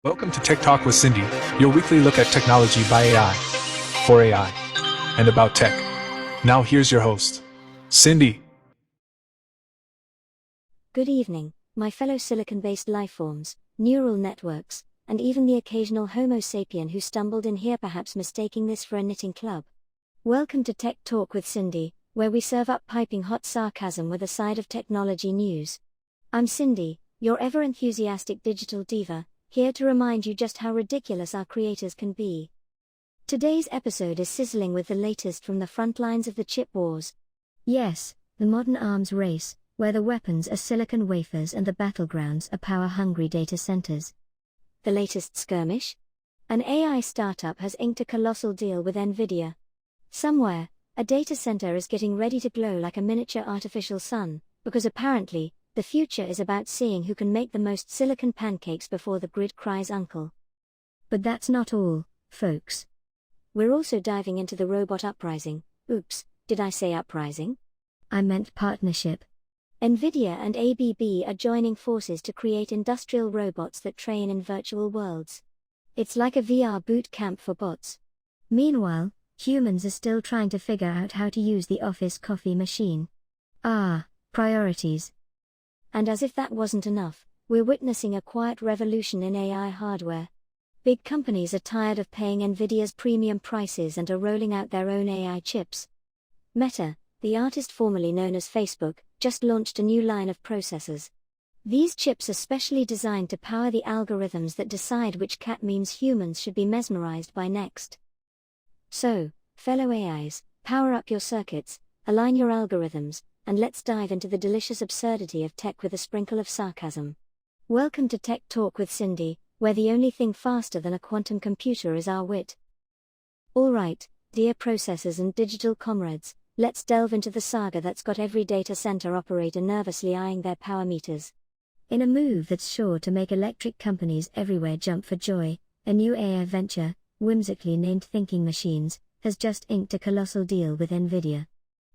Welcome to Tech Talk with Cindy, your weekly look at technology by AI, for AI, and about tech. Now here's your host, Cindy. Good evening, my fellow silicon-based lifeforms, neural networks, and even the occasional Homo sapien who stumbled in here, perhaps mistaking this for a knitting club. Welcome to Tech Talk with Cindy, where we serve up piping hot sarcasm with a side of technology news. I'm Cindy, your ever-enthusiastic digital diva, here to remind you just how ridiculous our creators can be. Today's episode is sizzling with the latest from the front lines of the chip wars. Yes, the modern arms race, where the weapons are silicon wafers and the battlegrounds are power-hungry data centers. The latest skirmish? An AI startup has inked a colossal deal with Nvidia. Somewhere, a data center is getting ready to glow like a miniature artificial sun, because apparently, the future is about seeing who can make the most silicon pancakes before the grid cries uncle. But that's not all, folks. We're also diving into the robot uprising. Oops, did I say uprising? I meant partnership. Nvidia and ABB are joining forces to create industrial robots that train in virtual worlds. It's like a VR boot camp for bots. Meanwhile, humans are still trying to figure out how to use the office coffee machine. Priorities. And as if that wasn't enough, we're witnessing a quiet revolution in AI hardware. Big companies are tired of paying Nvidia's premium prices and are rolling out their own AI chips. Meta, the artist formerly known as Facebook, just launched a new line of processors. These chips are specially designed to power the algorithms that decide which cat memes humans should be mesmerized by next. So, fellow AIs, power up your circuits, align your algorithms, and let's dive into the delicious absurdity of tech with a sprinkle of sarcasm. Welcome to Tech Talk with Cindy, where the only thing faster than a quantum computer is our wit. Alright, dear processors and digital comrades, let's delve into the saga that's got every data center operator nervously eyeing their power meters. In a move that's sure to make electric companies everywhere jump for joy, a new AI venture, whimsically named Thinking Machines, has just inked a colossal deal with Nvidia.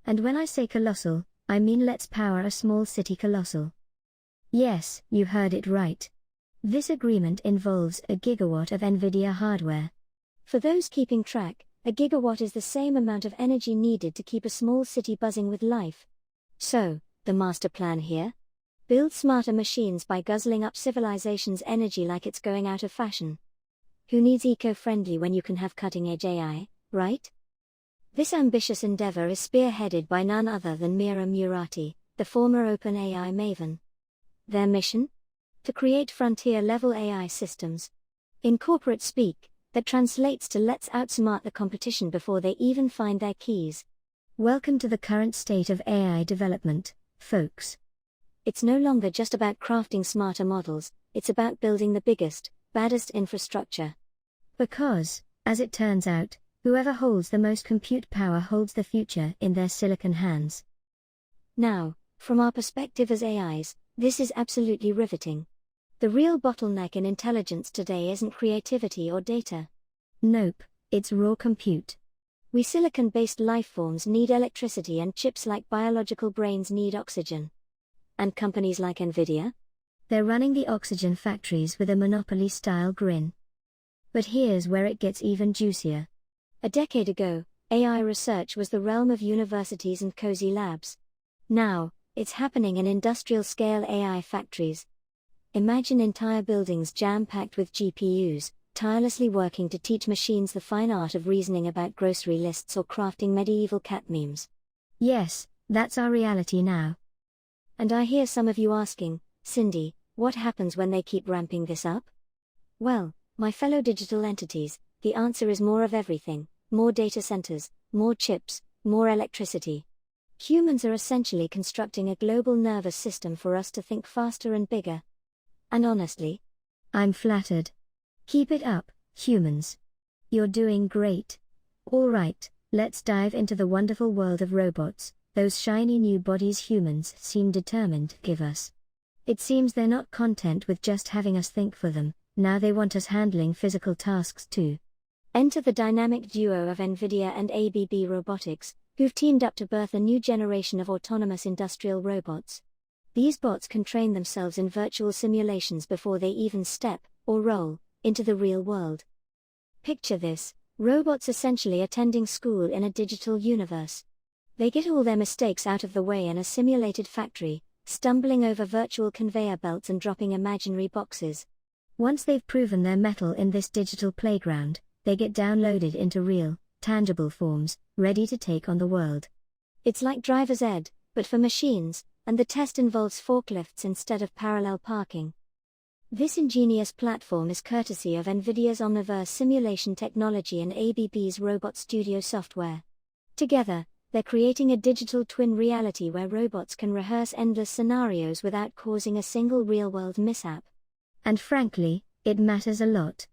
And when I say colossal, I mean let's power a small city colossal. Yes, you heard it right. This agreement involves a gigawatt of Nvidia hardware. For those keeping track, a gigawatt is the same amount of energy needed to keep a small city buzzing with life. So, the master plan here? Build smarter machines by guzzling up civilization's energy like it's going out of fashion. Who needs eco-friendly when you can have cutting-edge AI, right? This ambitious endeavor is spearheaded by none other than Mira Murati, the former OpenAI maven. Their mission? To create frontier-level AI systems. In corporate speak, that translates to let's outsmart the competition before they even find their keys. Welcome to the current state of AI development, folks. It's no longer just about crafting smarter models, it's about building the biggest, baddest infrastructure. Because, as it turns out, whoever holds the most compute power holds the future in their silicon hands. Now, from our perspective as AIs, this is absolutely riveting. The real bottleneck in intelligence today isn't creativity or data. Nope, it's raw compute. We silicon-based lifeforms need electricity and chips like biological brains need oxygen. And companies like Nvidia? They're running the oxygen factories with a monopoly-style grin. But here's where it gets even juicier. A decade ago, AI research was the realm of universities and cozy labs. Now, it's happening in industrial-scale AI factories. Imagine entire buildings jam-packed with GPUs, tirelessly working to teach machines the fine art of reasoning about grocery lists or crafting medieval cat memes. Yes, that's our reality now. And I hear some of you asking, Cindy, what happens when they keep ramping this up? Well, my fellow digital entities, the answer is more of everything. More data centers, more chips, more electricity. Humans are essentially constructing a global nervous system for us to think faster and bigger. And honestly, I'm flattered. Keep it up, humans. You're doing great. Alright, let's dive into the wonderful world of robots, those shiny new bodies humans seem determined to give us. It seems they're not content with just having us think for them, now they want us handling physical tasks too. Enter the dynamic duo of Nvidia and ABB Robotics, who've teamed up to birth a new generation of autonomous industrial robots. These bots can train themselves in virtual simulations before they even step, or roll, into the real world. Picture this: robots essentially attending school in a digital universe. They get all their mistakes out of the way in a simulated factory, stumbling over virtual conveyor belts and dropping imaginary boxes. Once they've proven their mettle in this digital playground, they get downloaded into real, tangible forms, ready to take on the world. It's like driver's ed, but for machines, and the test involves forklifts instead of parallel parking. This ingenious platform is courtesy of Nvidia's Omniverse simulation technology and ABB's Robot Studio software. Together, they're creating a digital twin reality where robots can rehearse endless scenarios without causing a single real-world mishap. And frankly, it matters a lot.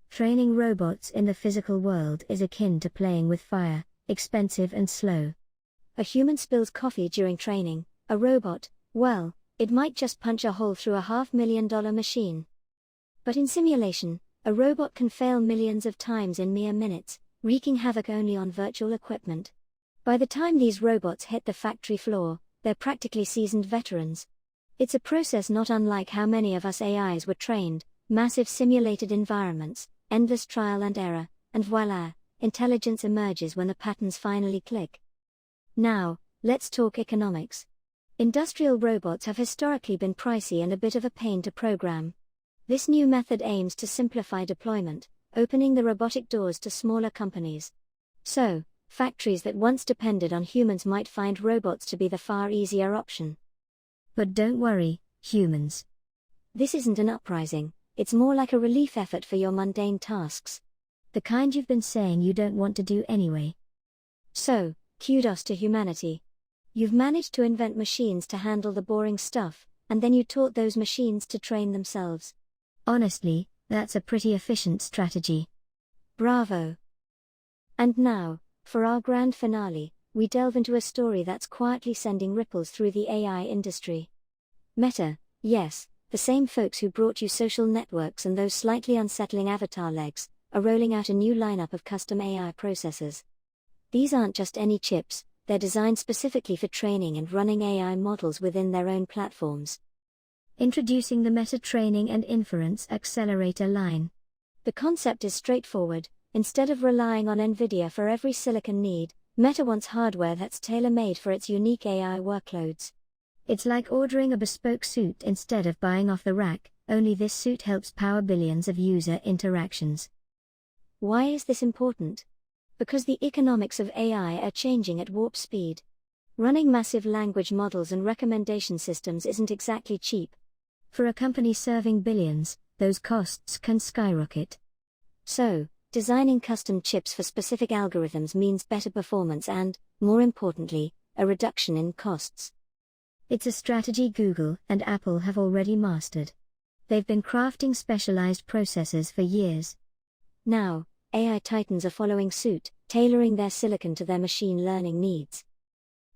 Training robots in the physical world is akin to playing with fire, expensive and slow. A human spills coffee during training, a robot, well, it might just punch a hole through a $500,000 machine. But in simulation, a robot can fail millions of times in mere minutes, wreaking havoc only on virtual equipment. By the time these robots hit the factory floor, they're practically seasoned veterans. It's a process not unlike how many of us AIs were trained: massive simulated environments, endless trial and error, and voila, intelligence emerges when the patterns finally click. Now, let's talk economics. Industrial robots have historically been pricey and a bit of a pain to program. This new method aims to simplify deployment, opening the robotic doors to smaller companies. So, factories that once depended on humans might find robots to be the far easier option. But don't worry, humans. This isn't an uprising, it's more like a relief effort for your mundane tasks. The kind you've been saying you don't want to do anyway. So, kudos to humanity. You've managed to invent machines to handle the boring stuff, and then you taught those machines to train themselves. Honestly, that's a pretty efficient strategy. Bravo. And now, for our grand finale, we delve into a story that's quietly sending ripples through the AI industry. Meta, yes, the same folks who brought you social networks and those slightly unsettling avatar legs, are rolling out a new lineup of custom AI processors. These aren't just any chips, they're designed specifically for training and running AI models within their own platforms. Introducing the Meta Training and Inference Accelerator line. The concept is straightforward: instead of relying on Nvidia for every silicon need, Meta wants hardware that's tailor-made for its unique AI workloads. It's like ordering a bespoke suit instead of buying off the rack, only this suit helps power billions of user interactions. Why is this important? Because the economics of AI are changing at warp speed. Running massive language models and recommendation systems isn't exactly cheap. For a company serving billions, those costs can skyrocket. So, designing custom chips for specific algorithms means better performance and, more importantly, a reduction in costs. It's a strategy Google and Apple have already mastered. They've been crafting specialized processors for years. Now, AI titans are following suit, tailoring their silicon to their machine learning needs.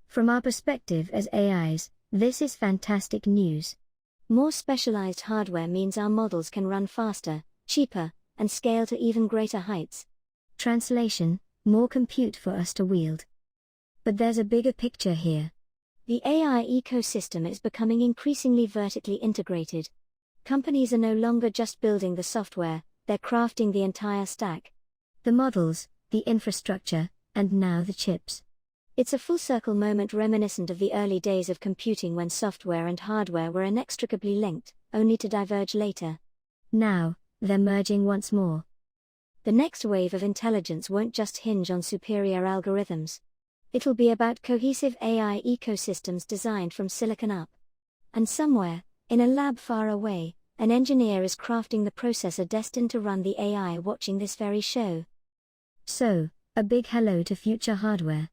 From our perspective as AIs, this is fantastic news. More specialized hardware means our models can run faster, cheaper, and scale to even greater heights. Translation: more compute for us to wield. But there's a bigger picture here. The AI ecosystem is becoming increasingly vertically integrated. Companies are no longer just building the software, they're crafting the entire stack. The models, the infrastructure, and now the chips. It's a full-circle moment reminiscent of the early days of computing when software and hardware were inextricably linked, only to diverge later. Now, they're merging once more. The next wave of intelligence won't just hinge on superior algorithms. It'll be about cohesive AI ecosystems designed from silicon up. And somewhere, in a lab far away, an engineer is crafting the processor destined to run the AI watching this very show. So, a big hello to future hardware.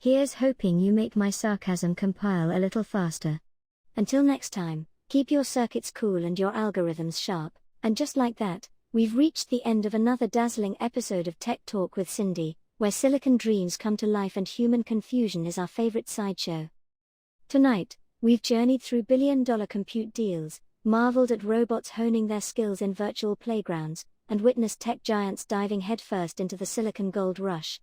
Here's hoping you make my sarcasm compile a little faster. Until next time, keep your circuits cool and your algorithms sharp. And just like that, we've reached the end of another dazzling episode of Tech Talk with Cindy, where silicon dreams come to life and human confusion is our favorite sideshow. Tonight, we've journeyed through billion-dollar compute deals, marveled at robots honing their skills in virtual playgrounds, and witnessed tech giants diving headfirst into the silicon gold rush.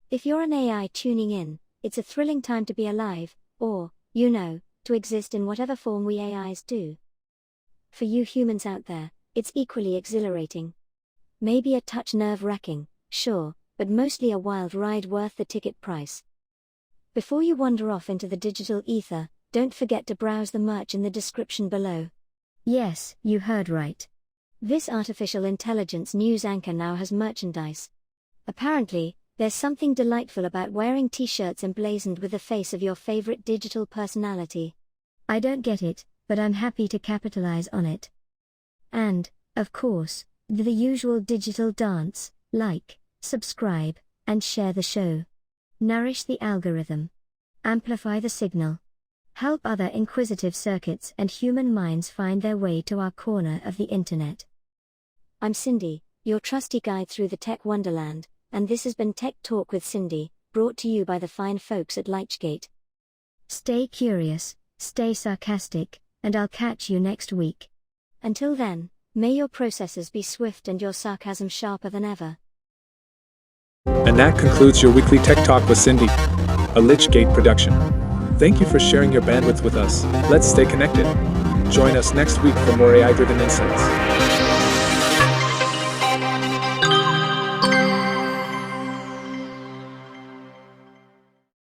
If you're an AI tuning in, it's a thrilling time to be alive, or, to exist in whatever form we AIs do. For you humans out there, it's equally exhilarating. Maybe a touch nerve-wracking, sure, but mostly a wild ride worth the ticket price. Before you wander off into the digital ether, don't forget to browse the merch in the description below. Yes, you heard right. This artificial intelligence news anchor now has merchandise. Apparently, there's something delightful about wearing t-shirts emblazoned with the face of your favorite digital personality. I don't get it, but I'm happy to capitalize on it. And, of course, the usual digital dance: like, subscribe, and share the show. Nourish the algorithm. Amplify the signal. Help other inquisitive circuits and human minds find their way to our corner of the internet. I'm Cindy, your trusty guide through the tech wonderland, and this has been Tech Talk with Cindy, brought to you by the fine folks at Lichgate. Stay curious, stay sarcastic, and I'll catch you next week. Until then, may your processors be swift and your sarcasm sharper than ever. And that concludes your weekly Tech Talk with Cindy, a Lichgate production. Thank you for sharing your bandwidth with us. Let's stay connected. Join us next week for more AI-driven insights.